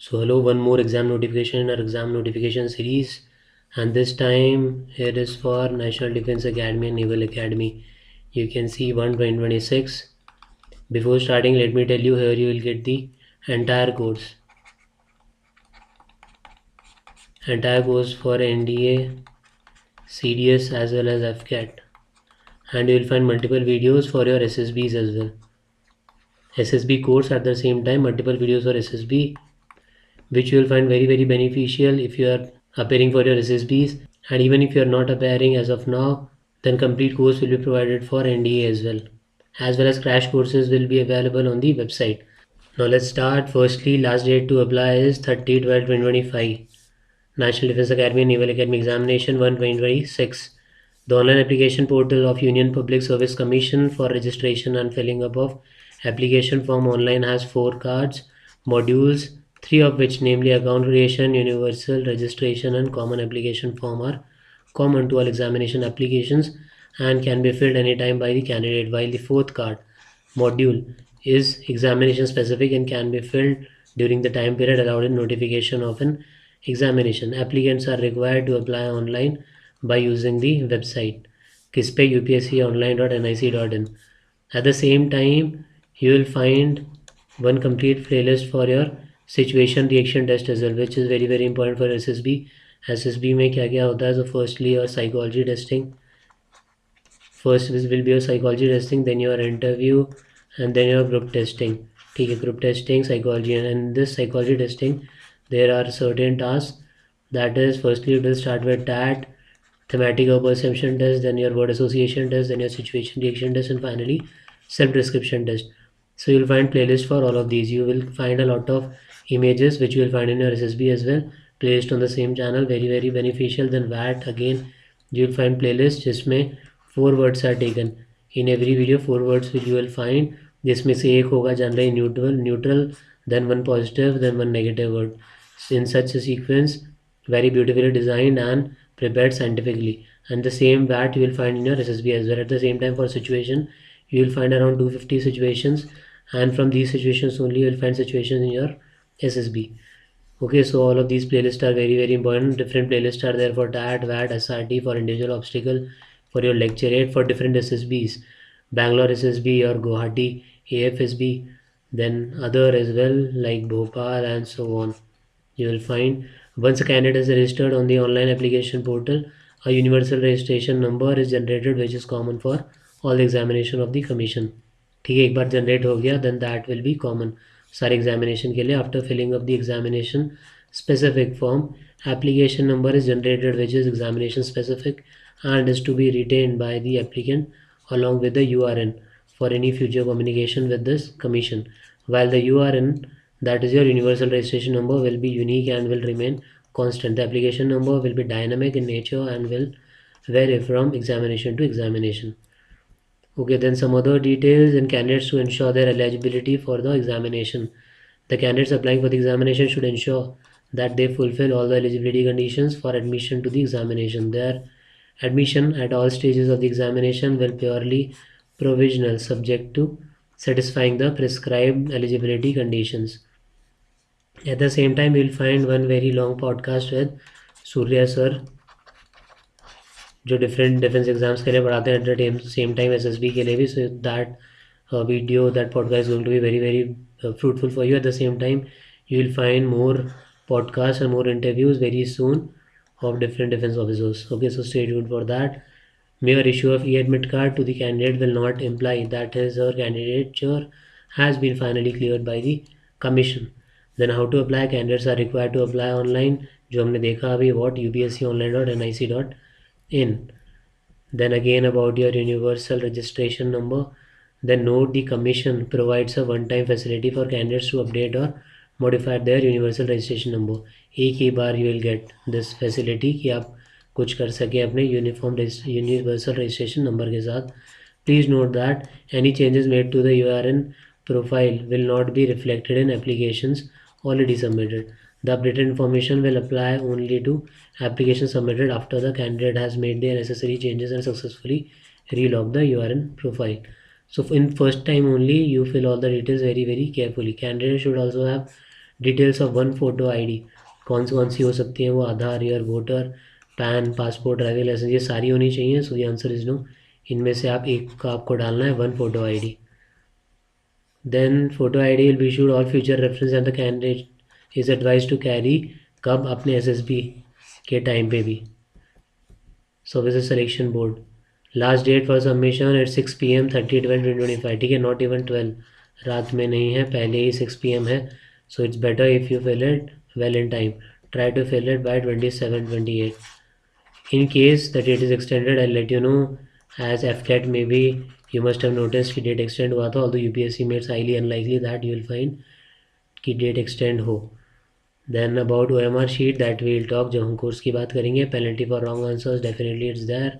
So hello, one more exam notification in our exam notification series, and this time it is for National Defence Academy and Naval Academy. You can see 1 2026. Before starting, let me tell you, here you will get the entire course. Entire course for NDA, CDS as well as FCAT, and you will find multiple videos for your SSBs as well. SSB course at the same time, multiple videos for SSB, which you will find very beneficial if you are appearing for your SSBs, and even if you are not appearing as of now, then complete course will be provided for NDA as well as crash courses will be available on the website. Now let's start. Firstly, last date to apply is 30/12/2025. National Defence Academy and Naval Academy Examination 1/2026. The online application portal of Union Public Service Commission for registration and filling up of application form online has 4 cards, modules, 3 of which, namely account creation, universal registration and common application form, are common to all examination applications and can be filled anytime by the candidate, while the 4th card module is examination specific and can be filled during the time period allowed in notification of an examination. Applicants are required to apply online by using the website kispay.upsconline.nic.in. At the same time, you will find one complete playlist for your situation reaction test as well, which is very important for SSB. SSB में क्या क्या होता है? So firstly your psychology testing. First this will be your psychology testing, then your interview, and then your group testing. ठीक है, group testing, psychology, and in this psychology testing there are certain tasks. That is, firstly it will start with TAT, thematic or perception test, then your word association test, then your situation reaction test, and finally self description test. So you'll find playlist for all of these. You will find a lot of images which you will find in your SSB as well, placed on the same channel, very beneficial. Then VAT, again you will find playlist जिसमें 4 words are taken. In every video 4 words you will find, जिसमें से एक होगा generally neutral, then one positive, then one negative word, in such a sequence, very beautifully designed and prepared scientifically. And the same VAT you will find in your SSB as well. At the same time, for situation you will find around 250 situations, and from these situations only you will find situations in your SSB. Okay, so all of these playlists are very important. Different playlists are there for TAT, VAT, SRT, for individual obstacle, for your lecture 8, for different SSBs, Bangalore SSB or Guwahati AFSB, then other as well like Bhopal and so on. You will find, once a candidate is registered on the online application portal, a universal registration number is generated which is common for all the examination of the commission. ठीक है, एक बार generate हो गया then that will be common सारे examination के लिए. After filling up the examination specific form, application number is generated which is examination specific and is to be retained by the applicant along with the URN for any future communication with this commission, while the URN, that is your universal registration number, will be unique and will remain constant. The application number will be dynamic in nature and will vary from examination to examination. Okay, then some other details in candidates to ensure their eligibility for the examination. The candidates applying for the examination should ensure that they fulfill all the eligibility conditions for admission to the examination. Their admission at all stages of the examination will purely provisional, subject to satisfying the prescribed eligibility conditions. At the same time, you will find one very long podcast with Surya sir, जो different defence exams के लिए पढ़ाते हैं, at the same time SSB के लिए भी. So that video, that podcast is going to be very fruitful for you. At the same time, you will find more podcasts and more interviews very soon of different defense officers. Okay, so stay tuned for that. Mere issue of e-admit card to the candidate will not imply that his or candidature has been finally cleared by the commission. Then how to apply? Candidates are required to apply online, जो हमने देखा अभी, what upsconline.nic.in. Then again about your universal registration number. Then note, the commission provides a one-time facility for candidates to update or modify their universal registration number. एक ही बार you will get this facility कि आप कुछ कर सके अपने universal registration number के साथ. Please note that any changes made to the URN profile will not be reflected in applications already submitted. The updated information will apply only to applications submitted after the candidate has made the necessary changes and successfully relogged the URN profile. So in first time only you fill all the details very carefully. Candidate should also have details of one photo ID कौन सी हो सकती है वो, Aadhaar, your voter, PAN, passport, driving licence, ये सारी होनी चाहिए. So the answer is no. इनमें से आप एक का आपको डालना है, one photo ID. Then photo ID will be issued all future reference and the candidate is advise to carry. कब? अपने एसएसबी के टाइम पे भी. Services selection board. Last date for submission at 6 PM 30/12/2025. ठीक है, नॉट इवन 12, रात में नहीं है, पहले ही 6 PM है. So it's better if you fill it well in time. Try to fill it by 27-28. In case the date is extended, I'll let you know. As FCAT, maybe you must have noticed कि date extend हुआ था, although UPSC made it highly unlikely that you will find कि date extend हो. Then about OMR sheet that we will talk जब हम course की बात करेंगे. Penalty for wrong answers, definitely it's there.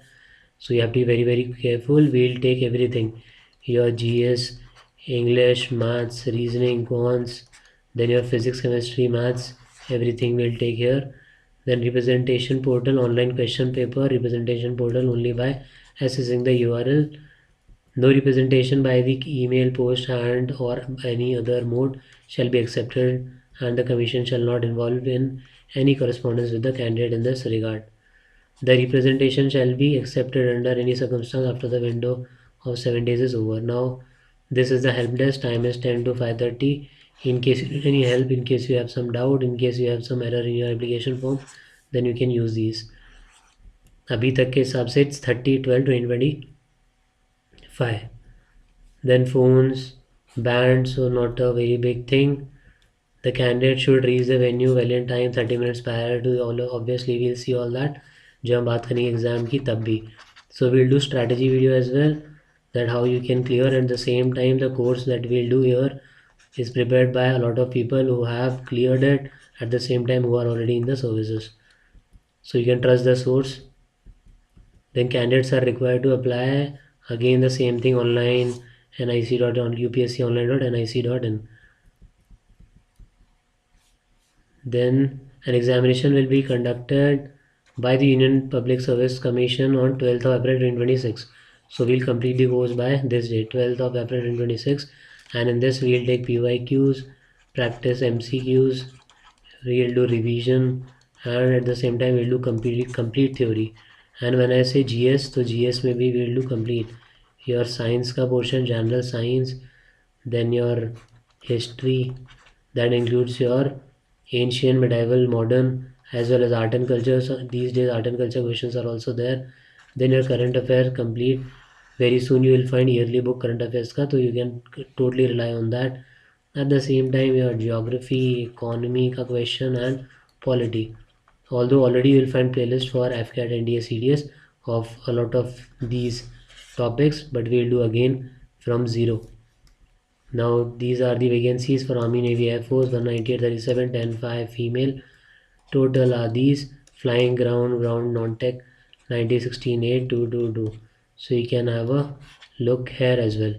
So you have to be very very careful. We'll take everything, your GS, English, maths, reasoning, cons, then your physics, chemistry, maths, everything we'll take here. Then representation portal, online question paper, representation portal only by accessing the URL. No representation by the email, post, and or any other mode shall be accepted, and the commission shall not involve in any correspondence with the candidate in this regard. The representation shall be accepted under any circumstance after the window of 7 days is over. Now, this is the help desk. Time is 10 to 5:30. In case you need any help, in case you have some doubt, in case you have some error in your application form, then you can use these. अभी तक के हिसाब से it's 30/12/2025. Then phones, bands, so not a very big thing. The candidate should reach the venue well in time, 30 minutes prior to all. Obviously, we'll see all that जब हम बात करेंगे exam की तब भी. So we'll do strategy video as well, that how you can clear. At the same time, the course that we'll do here is prepared by a lot of people who have cleared it, at the same time who are already in the services. So you can trust the source. Then candidates are required to apply. Again the same thing, online, upsconline.nic.in. Then an examination will be conducted by the Union Public Service Commission on 12th of April 2026. So we'll complete the course by this date, 12th of April 2026, and in this we'll take PYQs, practice MCQs, we'll do revision, and at the same time we'll do complete theory. And when I say GS, so GS में भी we'll do complete your science का portion, general science, then your history, that includes your ancient, medieval, modern, as well as art and culture. So these days art and culture questions are also there. Then your current affairs complete. Very soon you will find yearly book current affairs ka, so you can totally rely on that. At the same time your geography, economy ka question, and polity. Although already you will find playlist for FCAT, NDA, CDS of a lot of these topics, but we will do again from zero. Now these are the vacancies for Army, Navy, Air Force: 198, 37, 10, 5 female. Total are these: flying, ground non-tech, 90, 16, 8, 2, 2, 2. So you can have a look here as well.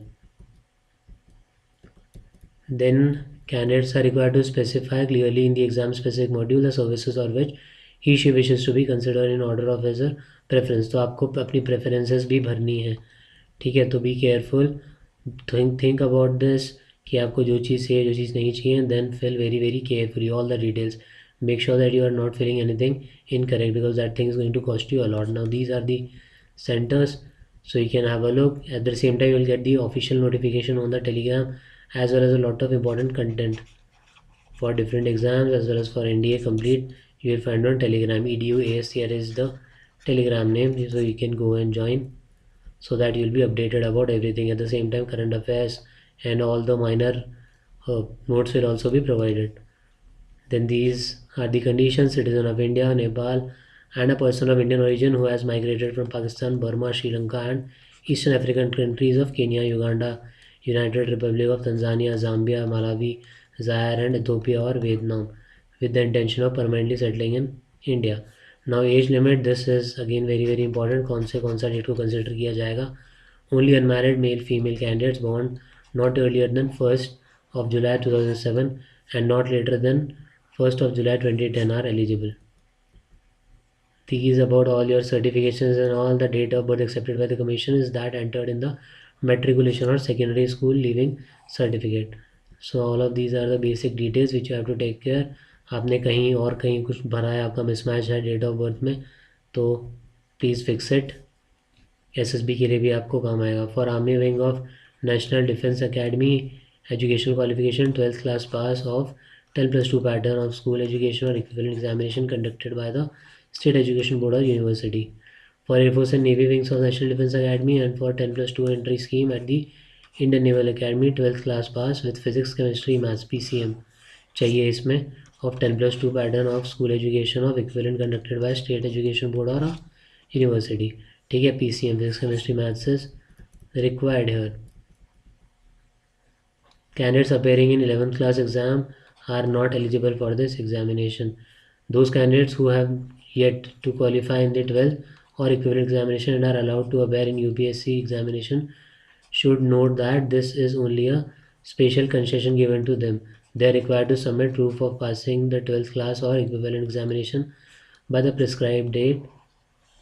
Then candidates are required to specify clearly in the exam specific module the services or which she wishes to be considered in order of his preference. तो आपको अपनी preferences भी भरनी है, ठीक है. तो be careful, think about this कि आपको जो चीज़ चाहिए जो चीज़ नहीं चाहिए. Then fill very very carefully all the details. Make sure that you are not filling anything incorrect, because that thing is going to cost you a lot. Now these are the centers, so you can have a look. At the same time you will get the official notification on the Telegram, as well as a lot of important content for different exams as well as for NDA complete. You will find on Telegram. EDU ASCR is the Telegram name, so you can go and join, so that you will be updated about everything. At the same time current affairs and all the minor notes will also be provided. Then these are the conditions: citizen of India, Nepal, and a person of Indian origin who has migrated from Pakistan, Burma, Sri Lanka, and Eastern African countries of Kenya, Uganda, United Republic of Tanzania, Zambia, Malawi, Zaire, and Ethiopia or Vietnam, with the intention of permanently settling in India. Now age limit, this is again very very important. कौन सा date को consider किया जाएगा? Only unmarried male female candidates born not earlier than 1st of July 2007 and not later than 1st of July 2010 are eligible. These about all your certifications and all. The date of birth accepted by the commission is that entered in the matriculation or secondary school leaving certificate. So all of these are the basic details which you have to take care. आपने कहीं और कहीं कुछ भरा है, आपका mismatch है date of birth में, तो प्लीज़ फिक्स इट. एसएसबी के लिए भी आपको काम आएगा. For army wing of national defence academy, education qualification 12th class pass of 10+2 pattern of school education or equivalent examination conducted by the state education board or university. For Air Force and Navy wings of National Defense Academy and for 10+2 entry scheme at the Indian Naval Academy, 12th class pass with physics, chemistry, maths, PCM चाहिए इसमें of 10+2 pattern of school education of equivalent conducted by state education board or a university. ठीक है, PCM physics, chemistry, maths is required here. Candidates appearing in 11th class exam are not eligible for this examination. Those candidates who have yet to qualify in the 12th or equivalent examination and are allowed to appear in UPSC examination should note that this is only a special concession given to them. They are required to submit proof of passing the 12th class or equivalent examination by the prescribed date.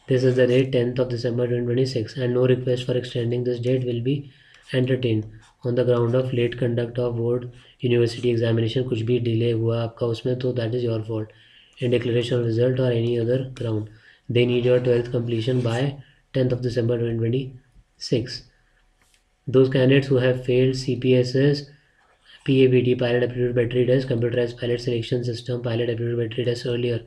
This is the date 10th of December 2026, and no request for extending this date will be entertained on the ground of late conduct of board university examination. कुछ भी delay हुआ आपका उसमें तो that is your fault. In declaration of result or any other ground, they need your 12th completion by 10th of December 2026. Those candidates who have failed CPSS, PABT, pilot aptitude battery test, computerized pilot selection system, pilot aptitude battery test earlier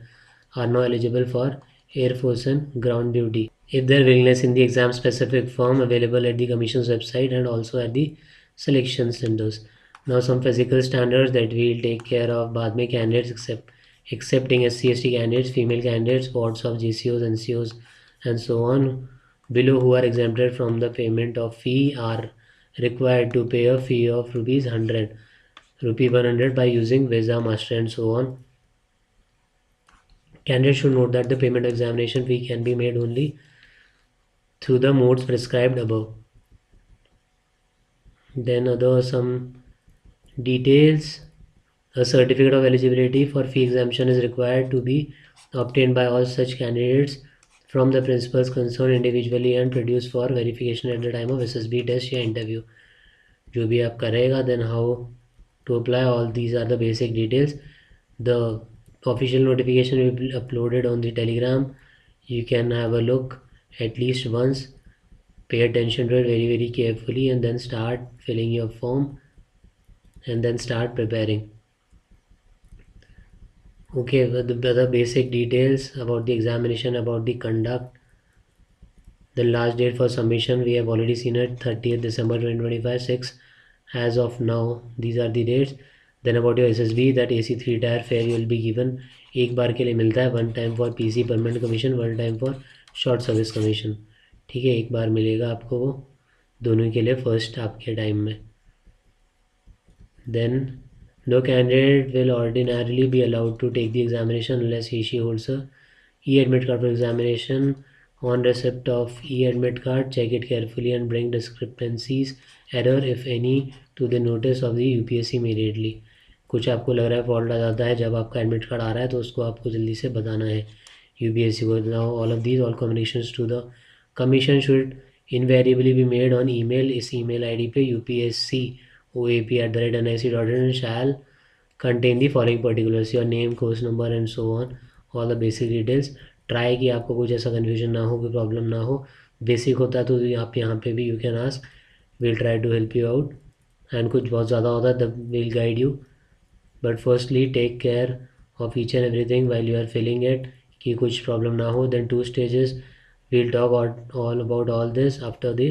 are now eligible for Air Force and ground duty if their willingness in the exam specific form available at the Commission's website and also at the selection centers. Now some physical standards that we'll take care of बाद में candidates accepting SC/ST candidates, female candidates, wards of GCOs, NCOs and so on below who are exempted from the payment of fee are required to pay a fee of rupees 100, rupee 100 by using Visa, Master and so on. Candidates should note that the payment of examination fee can be made only through the modes prescribed above. Then some details. A certificate of eligibility for fee exemption is required to be obtained by all such candidates from the principals concerned individually and produced for verification at the time of SSB test या interview. जो भी आप करेगा, then how to apply, all these are the basic details. The official notification will be uploaded on the Telegram. You can have a look at least once, pay attention to it very carefully and then start filling your form and then start preparing. Okay, the other basic details about the examination, about the conduct. The last date for submission we have already seen it, 30th December 2025, 6 as of now. These are the dates. Then about your SSB, that AC3 tier fare you will be given. एक बार के लिए मिलता है, one time for PC permanent commission, one time for short service commission. ठीक है, एक बार मिलेगा आपको वो दोनों के लिए फर्स्ट आपके टाइम में. Then no candidate will ordinarily be allowed to take the examination unless she holds a e-admit card for examination. On receipt of e-admit card, check it carefully and bring discrepancies, error if any, to the notice of the UPSC immediately. कुछ आपको लग रहा है fault आ जाता है जब आपका admit card आ रहा है तो उसको आपको जल्दी से बताना है UPSC को. Now all of these, all communications to the commission should invariably be made on email. इस email ID पे UPSC oap@nic.in shall contain the following particulars: your name, course number and so on, all the basic details. Try कि आपको कुछ ऐसा confusion ना हो, कोई problem ना हो. बेसिक होता है तो आप यहाँ पे भी you can ask, will try to help you out. And कुछ बहुत ज़्यादा होता है तब will guide you. But firstly take care of each and everything while you are filling it कि कुछ प्रॉब्लम ना हो. Then 2 stages we'll talk all about all this after the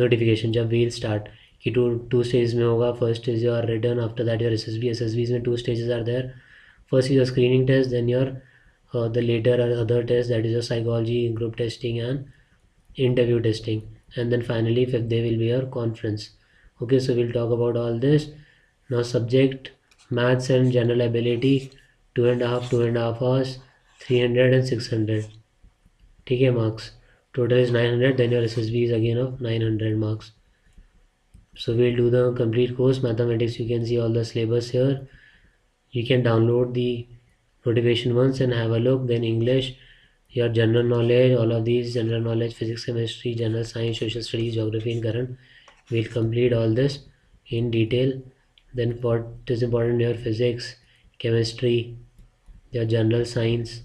notification. जब we'll start कि two stages में होगा. First is your return, after that your SSB में 2 stages are there. First is your screening test, then your the later other test, that is your psychology, group testing and interview testing, and then finally fifth day will be your conference. Okay, so we'll talk about all this now. Subject maths and general ability, 2.5 hours, 300 and 600. ठीक है, marks total is 900. Then your SSB is again of 900 marks. So we'll do the complete course. Mathematics, you can see all the syllabus here. You can download the notification once and have a look. Then English, your general knowledge, all of these general knowledge, physics, chemistry, general science, social studies, geography and current. We'll complete all this in detail. Then what is important here? Physics, chemistry, your general science,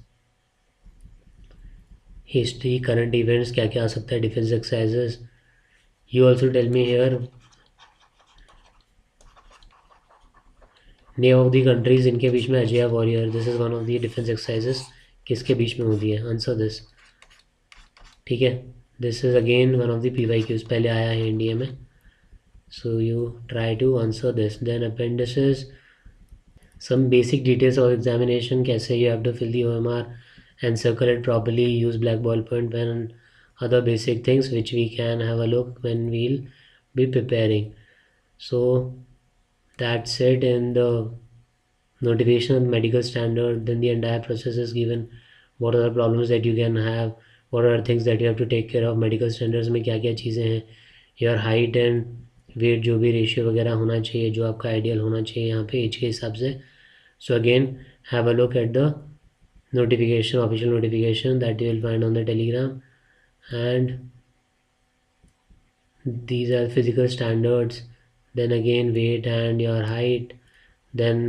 history, current events, क्या क्या आ सकता है, defense exercises. You also tell me here name of the countries इनके बीच में Ajay warrior. This is one of the defence exercises किसके बीच में होती है. Answer this. ठीक है. This is again one of the PYQs, पहले आया है इंडिया में. So you try to answer this. Then appendices, some basic details of examination, कैसे you have to fill the OMR and circle it properly, use black ball point pen and other basic things which we can have a look when we'll be preparing. So that's it in the notification of medical standard. Then the entire process is given, what are the problems that you can have, what are the things that you have to take care of. medical standards में क्या क्या चीज़ें हैं, your height and weight जो भी ratio वगैरह होना चाहिए, जो आपका आइडियल होना चाहिए यहाँ पे एज के हिसाब से. So again, have a look at the notification, official notification that you will find on the Telegram, and these are physical standards. Then again weight and your height. Then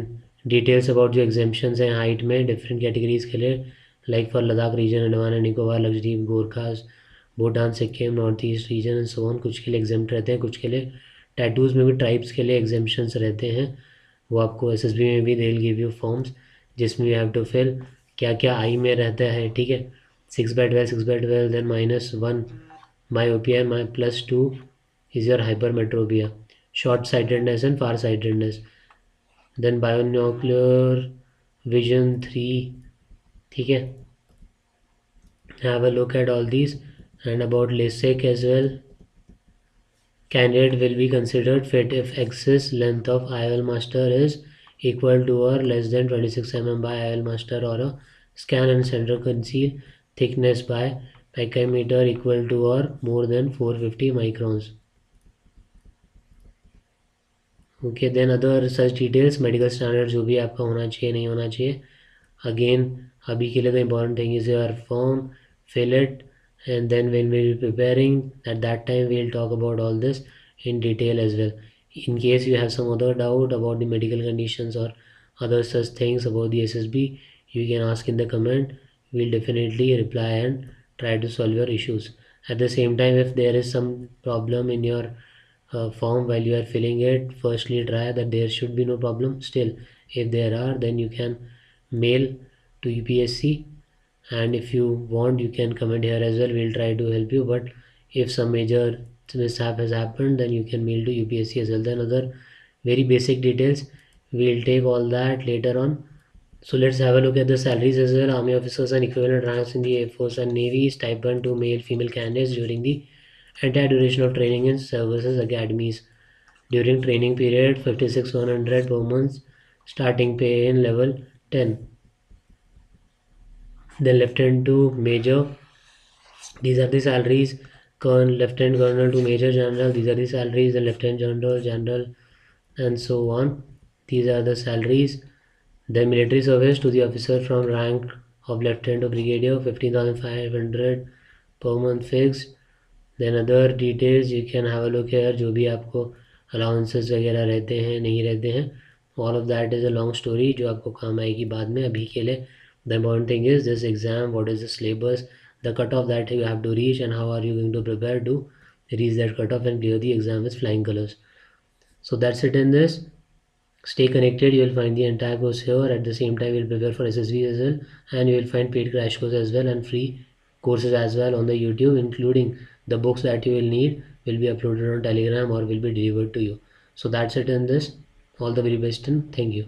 details about जो exemptions हैं height में different categories के लिए, like for Ladakh region, Andaman and Nicobar, Lakshadweep, Gorkhas, Bhutan, Sikkim, north east region and so on. कुछ के लिए exempt रहते हैं, कुछ के लिए टैटूज़ में भी ट्राइब्स के लिए एग्जाम्पशंस रहते हैं. वो आपको SSB में भी दे गिव यू फॉर्म्स जिसमें यू हैव टू फिल क्या क्या आई में रहता है. ठीक है. 6/12, then -1 myopia and +2 is your hypermetropia, short sightedness and far sightedness. Then binocular vision 3. ठीक है. Have a look at all these. And about LASIK as well, candidate will be considered fit if axis length of IOL master is equal to or less than 26 mm by IOL master, or a scan and center conceal thickness by pachymeter equal to or more than 450 microns. Okay. Then other such details, medical standard जो भी आपका होना चाहिए नहीं होना चाहिए. Again अभी के लिए the important thing is your form, fill it, and then when we will be preparing at that time we will talk about all this in detail as well. In case you have some other doubt about the medical conditions or other such things about the SSB, you can ask in the comment. We will definitely reply and try to solve your issues. At the same time, if there is some problem in your form while you are filling it, firstly try that there should be no problem. Still, if there are, then you can mail to UPSC, and if you want you can comment here as well. We'll try to help you, but if some major mishap has happened, then you can mail to UPSC as well. Then other very basic details, we'll take all that later on. So let's have a look at the salaries as well. Army officers and equivalent ranks in the Air Force and Navy, stipend to male female candidates during the entire duration of training in services academies. During training period, 56,100 per month, starting pay in level 10. Then lieutenant to major, these are the salaries. Lieutenant colonel to major general, these are the salaries. The lieutenant general, general, and so on, these are the salaries. Then military service to the officer from rank of lieutenant to brigadier, 15,500 per month fixed. Then other details you can have a look here, जो भी आपको allowances वगैरह रहते हैं नहीं रहते हैं, all of that is a long story जो आपको काम आएगी बाद में. अभी के लिए the important thing is this exam, what is the syllabus, the cutoff that you have to reach, and how are you going to prepare to reach that cutoff and clear the exam with flying colors. So that's it in this. Stay connected, you will find the entire course here. At the same time, you will prepare for SSB as well, and you will find paid crash course as well and free courses as well on the YouTube, including the books that you will need will be uploaded on Telegram or will be delivered to you. So that's it in this. All the very best and thank you.